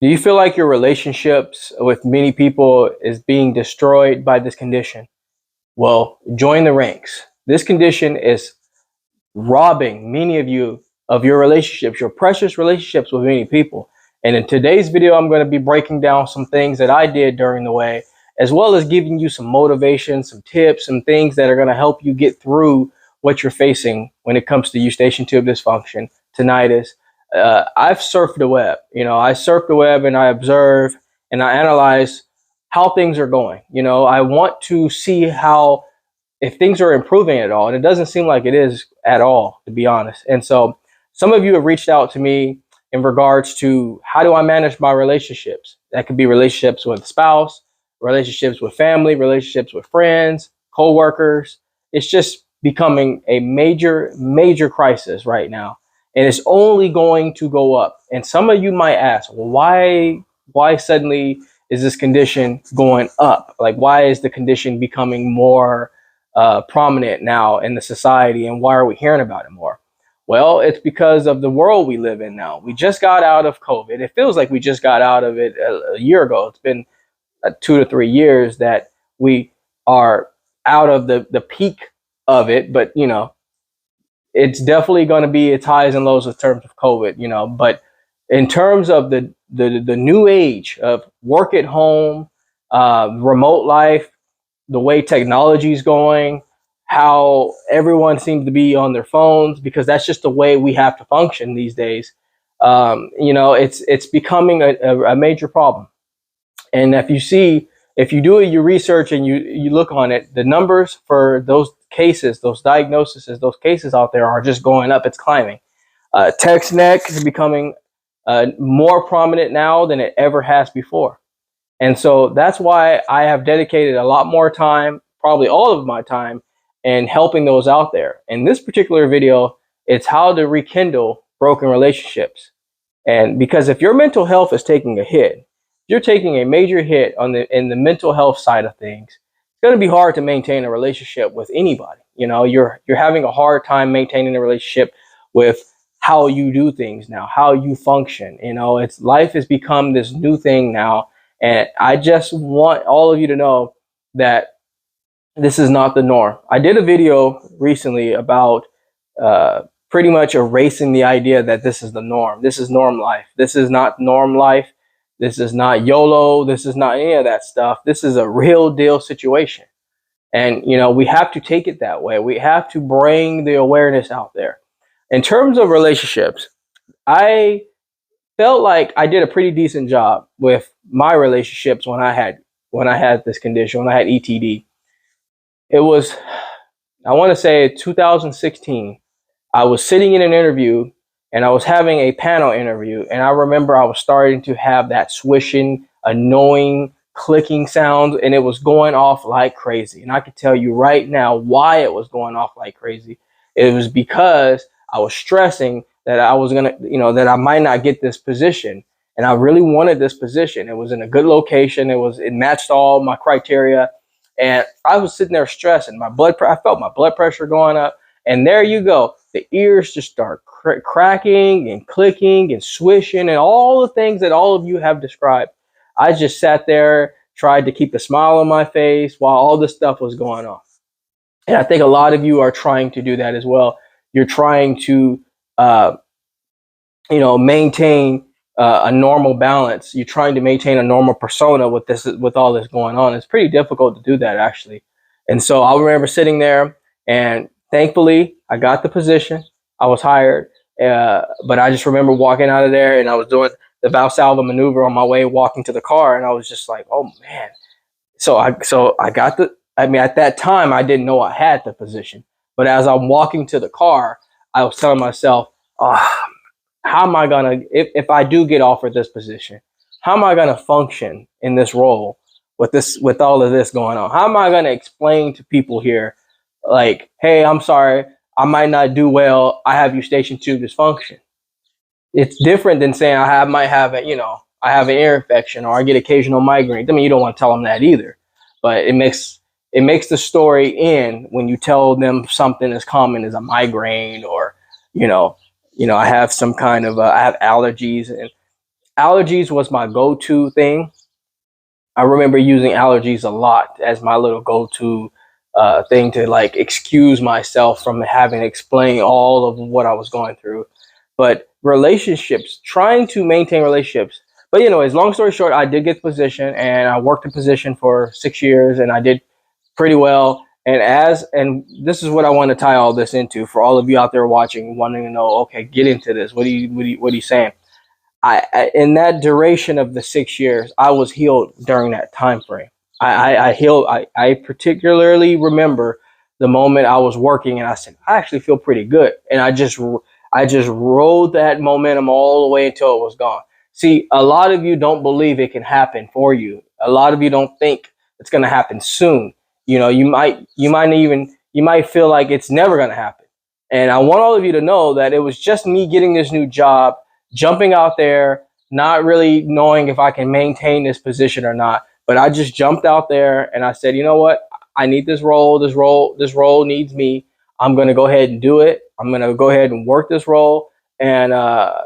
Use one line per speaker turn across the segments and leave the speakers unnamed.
Do you feel like your relationships with many people is being destroyed by this condition? Well, join the ranks. This condition is robbing many of you of your relationships, your precious relationships with many people. And in today's video, I'm going to be breaking down some things that I did during the way, as well as giving you some motivation, some tips, some things that are going to help you get through what you're facing when it comes to Eustachian Tube Dysfunction, tinnitus. I've surfed the web. I surf the web and I observe and I analyze how things are going. I want to see how, if things are improving at all, and it doesn't seem like it is at all, to be honest. And so some of you have reached out to me in regards to how do I manage my relationships. That could be relationships with spouse, relationships with family, relationships with friends, co-workers. It's just becoming a major, major crisis right now. And it's only going to go up. And some of you might ask, well, why suddenly is this condition going up? Like, why is the condition becoming more prominent now in the society, and why are we hearing about it more? Well, it's because of the world we live in now. We just got out of COVID. It feels like we just got out of it a year ago. It's been 2 to 3 years that we are out of the peak of it, but it's definitely going to be its highs and lows in terms of COVID, but in terms of the new age of work at home, remote life, the way technology is going, how everyone seems to be on their phones, because that's just the way we have to function these days. It's becoming a major problem. And if you do your research and you look on it, the numbers for those cases, those diagnoses, those cases out there are just going up. It's climbing. Text neck is becoming more prominent now than it ever has before. And so that's why I have dedicated a lot more time, probably all of my time, in helping those out there. In this particular video, it's how to rekindle broken relationships. And because if your mental health is taking a hit, you're taking a major hit in the mental health side of things, it's going to be hard to maintain a relationship with anybody. You're having a hard time maintaining a relationship with how you do things now, how you function. Life has become this new thing now. And I just want all of you to know that this is not the norm. I did a video recently about pretty much erasing the idea that this is the norm. This is norm life. This is not norm life. This is not YOLO. This is not any of that stuff. This is a real deal situation. And, we have to take it that way. We have to bring the awareness out there. In terms of relationships, I felt like I did a pretty decent job with my relationships when I had this condition, when I had ETD. It was, I want to say 2016. I was sitting in an interview and I was having a panel interview, and I remember I was starting to have that swishing, annoying, clicking sound, and it was going off like crazy. And I could tell you right now why it was going off like crazy. It was because I was stressing that I was gonna, that I might not get this position. And I really wanted this position. It was in a good location. It matched all my criteria. And I was sitting there stressing. I felt my blood pressure going up. And there you go. The ears just start cracking and clicking and swishing and all the things that all of you have described. I just sat there, tried to keep a smile on my face while all this stuff was going on. And I think a lot of you are trying to do that as well. You're trying to maintain a normal balance. You're trying to maintain a normal persona with all this going on. It's pretty difficult to do that, actually. And so I remember sitting there, and thankfully I got the position. I was hired, but I just remember walking out of there, and I was doing the Valsalva maneuver on my way walking to the car, and I was just like, oh man. So I got at that time I didn't know I had the position, but as I'm walking to the car, I was telling myself, oh, how am I gonna, if I do get offered this position, how am I gonna function in this role with all of this going on? How am I gonna explain to people here, like, hey, I'm sorry, I might not do well. I have Eustachian Tube Dysfunction. It's different than saying I might have I have an ear infection or I get occasional migraines. I mean, you don't want to tell them that either, but it makes the story end when you tell them something as common as a migraine, or I have some kind of I have allergies, and allergies was my go-to thing. I remember using allergies a lot as my little go-to thing to like excuse myself from having to explain all of what I was going through. But relationships, trying to maintain relationships. But anyways, long story short, I did get the position, and I worked the position for 6 years, and I did pretty well. And this is what I want to tie all this into for all of you out there watching, wanting to know, okay, get into this. What are you saying? In that duration of the 6 years, I was healed during that time frame. I healed. I particularly remember the moment I was working, and I said, I actually feel pretty good, and I just rode that momentum all the way until it was gone. See, a lot of you don't believe it can happen for you. A lot of you don't think it's going to happen soon. You know, you might feel like it's never going to happen. And I want all of you to know that it was just me getting this new job, jumping out there, not really knowing if I can maintain this position or not. But I just jumped out there and I said, you know what? I need this role. This role needs me. I'm going to go ahead and do it. I'm going to go ahead and work this role and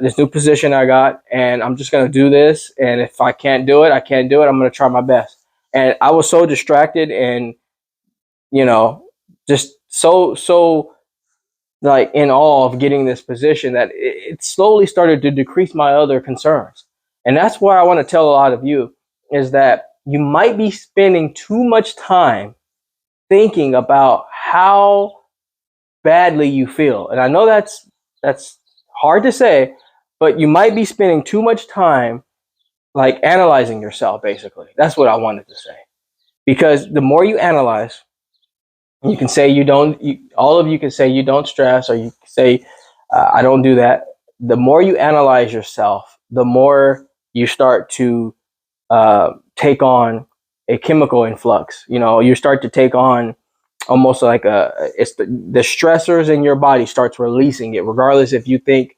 this new position I got. And I'm just going to do this. And if I can't do it, I can't do it. I'm going to try my best. And I was so distracted and, you know, just so like in awe of getting this position that it slowly started to decrease my other concerns. And that's why I want to tell a lot of you is that you might be spending too much time thinking about how badly you feel. And I know that's hard to say, but you might be spending too much time like analyzing yourself, basically. That's what I wanted to say. Because the more you analyze, you can say all of you can say you don't stress, or you can say, I don't do that. The more you analyze yourself, the more you start to take on a chemical influx. You know, you start to take on almost like it's the stressors in your body starts releasing it, regardless if you think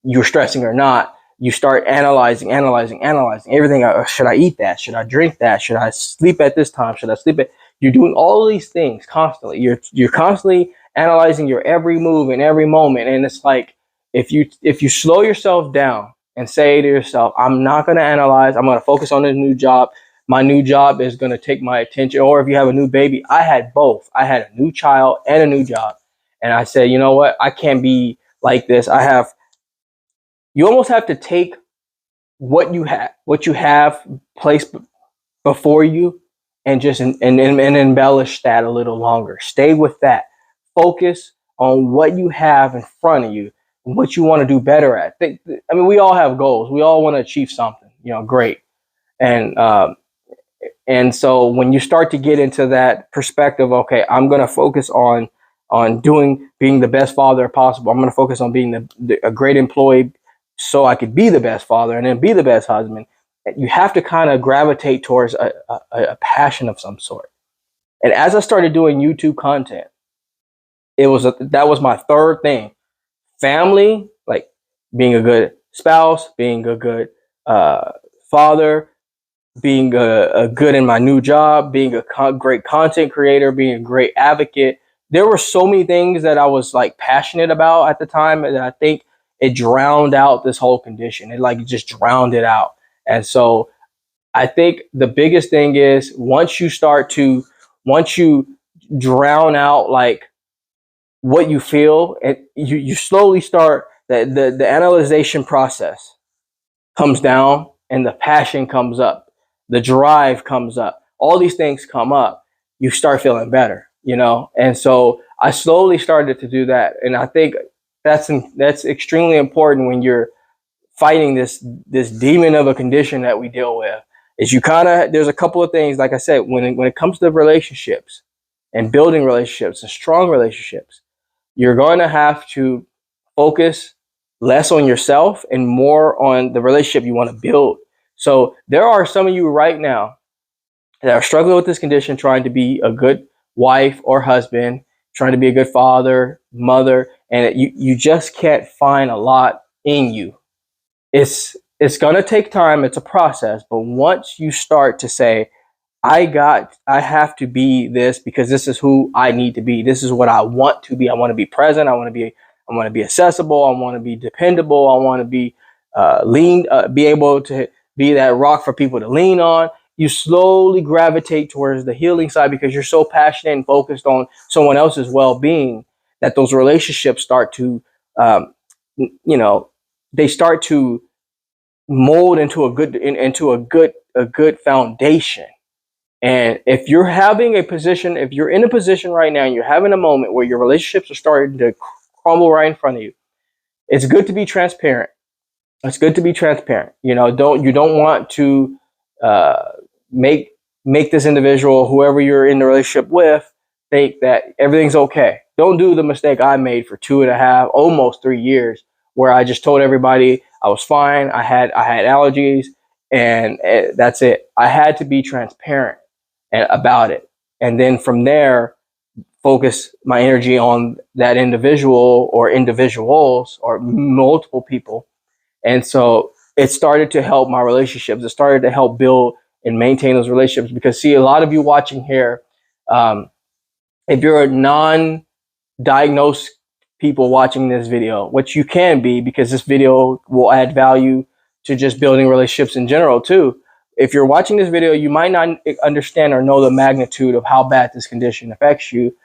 you're stressing or not. You start analyzing everything. Should I eat that? Should I drink that? Should I sleep at this time? Should I sleep at? You're doing all these things constantly. You're constantly analyzing your every move and every moment. And it's like if you slow yourself down and say to yourself, I'm not going to analyze. I'm going to focus on this new job. My new job is going to take my attention. Or if you have a new baby, I had both. I had a new child and a new job. And I said, you know what? I can't be like this. You almost have to take what you have placed before you and just and embellish that a little longer. Stay with that. Focus on what you have in front of you and what you want to do better at. I mean, we all have goals. We all want to achieve something, great. And so when you start to get into that perspective, okay, I'm going to focus on being the best father possible. I'm going to focus on being a great employee so I could be the best father and then be the best husband. You have to kind of gravitate towards a passion of some sort. And as I started doing YouTube content, that was my third thing. Family, like being a good spouse, being a good father, being a good in my new job, being a great content creator, being a great advocate. There were so many things that I was like passionate about at the time, and I think it drowned out this whole condition. It like just drowned it out. And so I think the biggest thing is once you drown out like what you feel, and you slowly start the analyzation process comes down and the passion comes up, the drive comes up, all these things come up, you start feeling better, And so I slowly started to do that. And I think that's extremely important when you're fighting this demon of a condition that we deal with. Is there's a couple of things, like I said, when it comes to relationships and building relationships and strong relationships, you're going to have to focus less on yourself and more on the relationship you want to build. So there are some of you right now that are struggling with this condition, trying to be a good wife or husband, trying to be a good father, mother, and you just can't find a lot in you. It's going to take time. It's a process. But once you start to say, I have to be this because this is who I need to be. This is what I want to be. I want to be present. I want to be accessible. I want to be dependable. I want to be be able to be that rock for people to lean on. You slowly gravitate towards the healing side because you're so passionate and focused on someone else's well-being that those relationships start to, they start to mold into a good foundation. And if you're in a position right now and you're having a moment where your relationships are starting to crumble right in front of you, it's good to be transparent. It's good to be transparent. You don't want to make this individual, whoever you're in the relationship with, think that everything's okay. Don't do the mistake I made for 2.5, almost 3 years, where I just told everybody I was fine. I had allergies, and that's it. I had to be transparent about it, and then from there, focus my energy on that individual or individuals or multiple people. And so it started to help my relationships. It started to help build and maintain those relationships because, see, a lot of you watching here, if you're a non-diagnosed people watching this video, which you can be because this video will add value to just building relationships in general too. If you're watching this video, you might not understand or know the magnitude of how bad this condition affects you.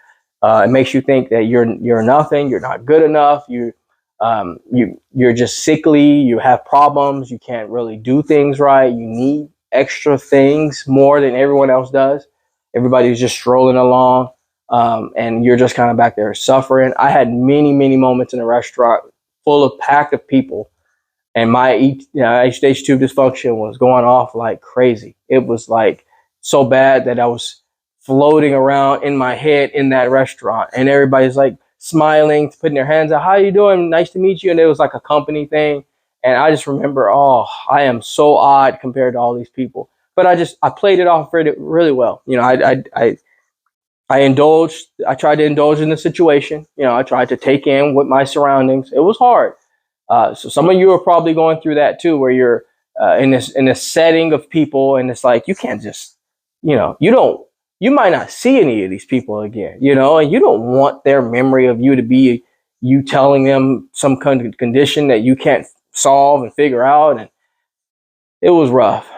It makes you think that you're nothing, you're not good enough, you're just sickly, you have problems, you can't really do things right, you need extra things more than everyone else does. Everybody's just strolling along, and you're just kind of back there suffering. I had many moments in a restaurant full of packed of people, and my Eustachian Tube Dysfunction was going off like crazy. It was like so bad that I was floating around in my head in that restaurant, and everybody's like smiling, putting their hands out. How you doing? Nice to meet you. And it was like a company thing. And I just remember, I am so odd compared to all these people. But I played it off really well. I indulged. I tried to indulge in the situation. I tried to take in with my surroundings. It was hard. So some of you are probably going through that too, where you're in this setting of people, and it's like you can't just, you might not see any of these people again, and you don't want their memory of you to be you telling them some kind of condition that you can't solve and figure out. And it was rough.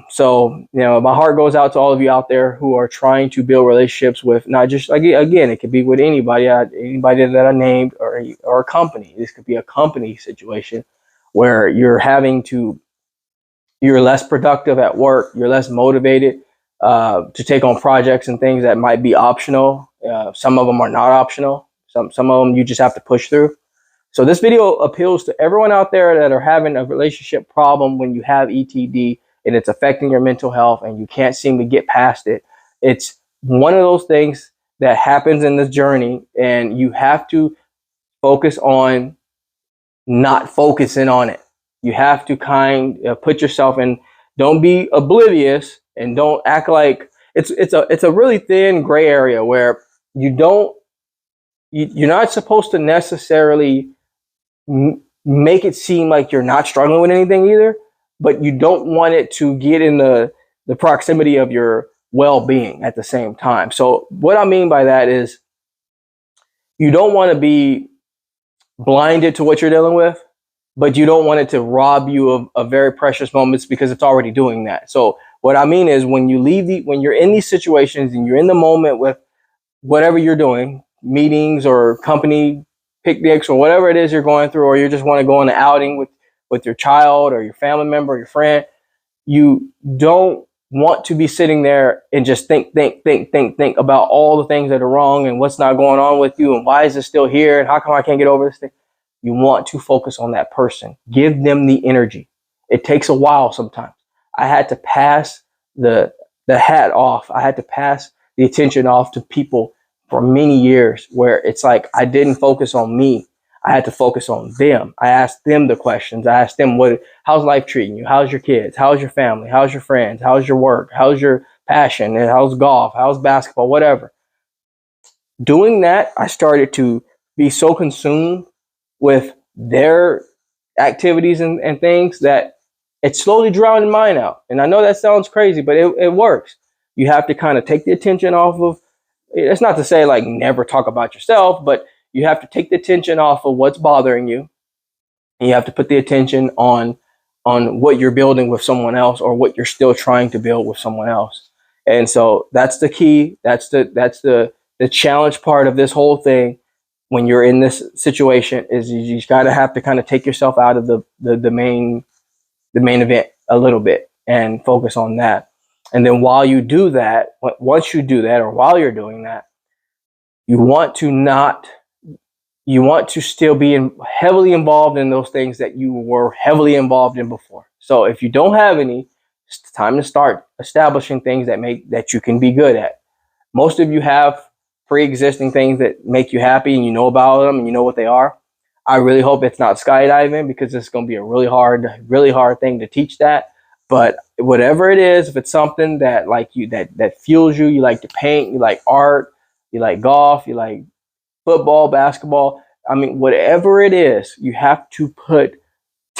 So, my heart goes out to all of you out there who are trying to build relationships with, not just, again, it could be with anybody that I named, or a company. This could be a company situation where you're less productive at work. You're less motivated to take on projects and things that might be optional. Some of them are not optional. Some of them you just have to push through. So this video appeals to everyone out there that are having a relationship problem when you have ETD and it's affecting your mental health and you can't seem to get past it. It's one of those things that happens in this journey, and you have to focus on not focusing on it. You have to put yourself in, don't be oblivious, and don't act like it's a really thin gray area where you're not supposed to necessarily make it seem like you're not struggling with anything either, but you don't want it to get in the proximity of your well-being at the same time. So what I mean by that is you don't want to be blinded to what you're dealing with, but you don't want it to rob you of very precious moments because it's already doing that. So what I mean is when you're in these situations and you're in the moment with whatever you're doing, meetings or company picnics or whatever it is you're going through, or you just want to go on an outing with your child or your family member or your friend, you don't want to be sitting there and just think about all the things that are wrong and what's not going on with you and why is it still here and how come I can't get over this thing. You want to focus on that person. Give them the energy. It takes a while sometimes. I had to pass the hat off. I had to pass the attention off to people for many years where it's like I didn't focus on me. I had to focus on them. I asked them the questions. I asked them, how's life treating you? How's your kids? How's your family? How's your friends? How's your work? How's your passion? And how's golf? How's basketball? Whatever. Doing that, I started to be so consumed with their activities and things that it slowly drowned mine out. And I know that sounds crazy, but it works. You have to kind of take the attention off of, it's not to say like never talk about yourself, but you have to take the attention off of what's bothering you And you have to put the attention on what you're building with someone else, or what you're still trying to build with someone else. And so that's the key. That's the challenge part of this whole thing. When you're in this situation, is you just gotta have to kind of take yourself out of the main event a little bit and focus on that. And then while you do that, once you do that, or while you're doing that, you want to still be heavily involved in those things that you were heavily involved in before. So if you don't have any, it's time to start establishing things that you can be good at. Most of you have pre-existing things that make you happy, and you know about them and you know what they are. I really hope it's not skydiving, because it's going to be a really hard thing to teach that. But whatever it is, if it's something that that fuels you, you like to paint, you like art, you like golf, you like football, basketball, I mean, whatever it is, you have to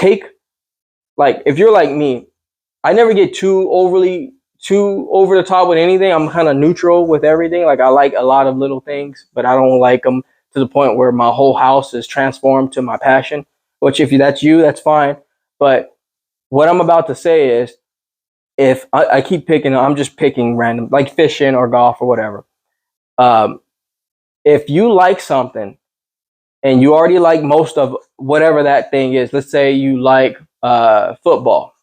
if you're like me, I never get too over the top with anything. I'm kind of neutral with everything. Like, I like a lot of little things, but I don't like them to the point where my whole house is transformed to my passion, which if that's you, that's fine. But what I'm about to say is, if I keep picking, I'm just picking random, like fishing or golf or whatever. If you like something and you already like most of whatever that thing is, let's say you like football,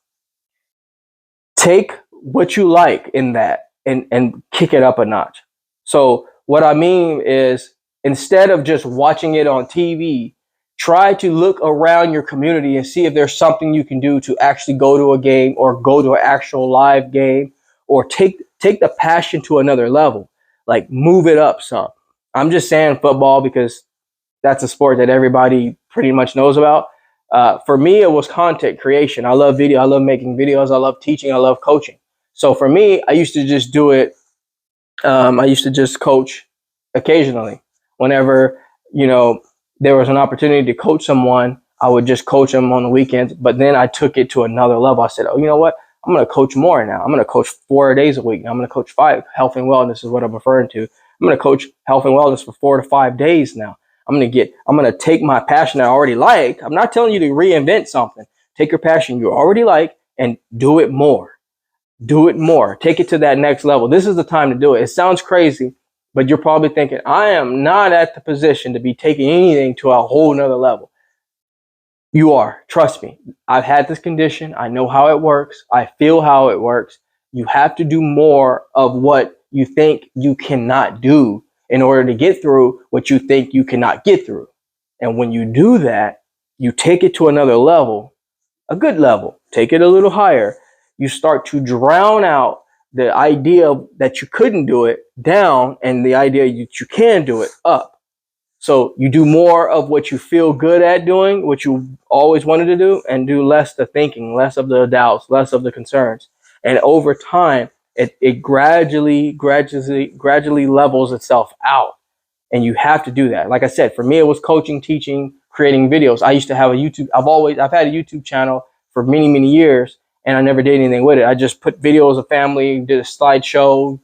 take what you like in that and kick it up a notch. So what I mean is, instead of just watching it on TV, try to look around your community and see if there's something you can do to actually go to a game, or go to an actual live game, or take the passion to another level, like move it up some. I'm just saying football because that's a sport that everybody pretty much knows about. For me, it was content creation. I love video. I love making videos. I love teaching. I love coaching. So for me, I used to just do it. I used to just coach occasionally. Whenever, there was an opportunity to coach someone, I would just coach them on the weekends. But then I took it to another level. I said, oh, you know what? I'm going to coach more now. I'm going to coach 4 days a week. I'm going to coach 5. Health and wellness is what I'm referring to. I'm going to coach health and wellness for 4 to 5 days now. I'm going to take my passion I already like. I'm not telling you to reinvent something. Take your passion you already like and do it more. Do it more. Take it to that next level. This is the time to do it. It sounds crazy, but you're probably thinking, I am not at the position to be taking anything to a whole nother level. You are. Trust me. I've had this condition. I know how it works. I feel how it works. You have to do more of what you think you cannot do in order to get through what you think you cannot get through. And when you do that, you take it to another level, a good level, take it a little higher. You start to drown out the idea that you couldn't do it down, and the idea that you can do it up. So you do more of what you feel good at doing, what you always wanted to do, and do less the thinking, less of the doubts, less of the concerns. And over time, it gradually levels itself out. And you have to do that. Like I said, for me, it was coaching, teaching, creating videos. I used to have I've had a YouTube channel for many, many years, and I never did anything with it. I just put videos of family, did a slideshow,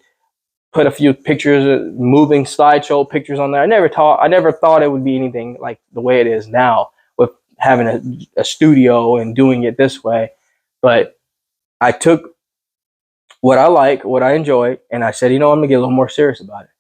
put a few pictures, moving slideshow pictures on there. I never thought it would be anything like the way it is now, with having a studio and doing it this way. But I took what I like, what I enjoy, and I said, I'm gonna get a little more serious about it.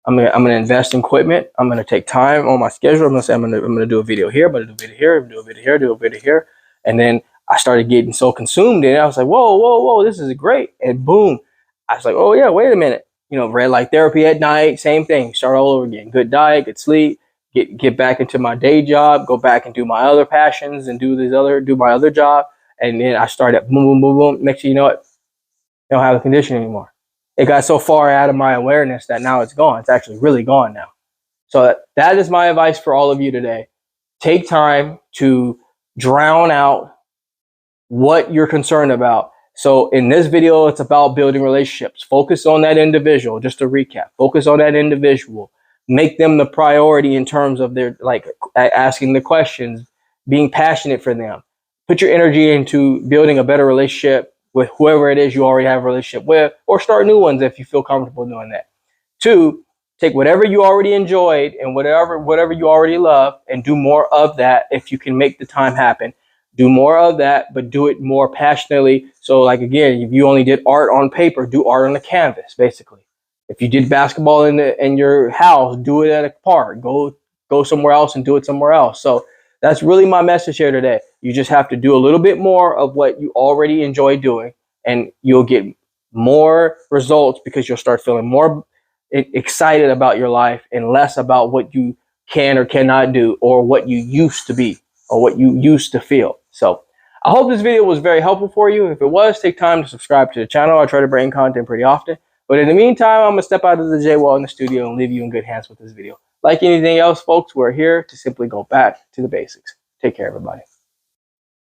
I'm gonna invest in equipment. I'm gonna take time on my schedule. I'm gonna say I'm gonna do a video here, but do a video here, do a video here, do a video here, and then I started getting so consumed in it. I was like, whoa, this is great, and boom, I was like, oh yeah, wait a minute. Red light therapy at night, same thing. Start all over again. Good diet, good sleep. Get back into my day job. Go back and do my other passions and do my other job. And then I started boom, boom, boom, boom. Next thing you know, I don't have a condition anymore. It got so far out of my awareness that now it's gone. It's actually really gone now. So that is my advice for all of you today. Take time to drown out what you're concerned about. So in this video, it's about building relationships. Focus on that individual. Just to recap, focus on that individual. Make them the priority in terms of their, asking the questions, being passionate for them. Put your energy into building a better relationship with whoever it is you already have a relationship with, or start new ones if you feel comfortable doing that. 2, take whatever you already enjoyed and whatever you already love and do more of that. If you can make the time happen, do more of that, but do it more passionately. So like, again, if you only did art on paper, do art on the canvas, basically. If you did basketball in your house, do it at a park. Go somewhere else and do it somewhere else. So that's really my message here today. You just have to do a little bit more of what you already enjoy doing, and you'll get more results because you'll start feeling more excited about your life and less about what you can or cannot do, or what you used to be, or what you used to feel. So I hope this video was very helpful for you. If it was, take time to subscribe to the channel. I try to bring content pretty often. But in the meantime, I'm going to step out of the Jaye Wellness Studio and leave you in good hands with this video. Like anything else, folks, we're here to simply go back to the basics. Take care, everybody.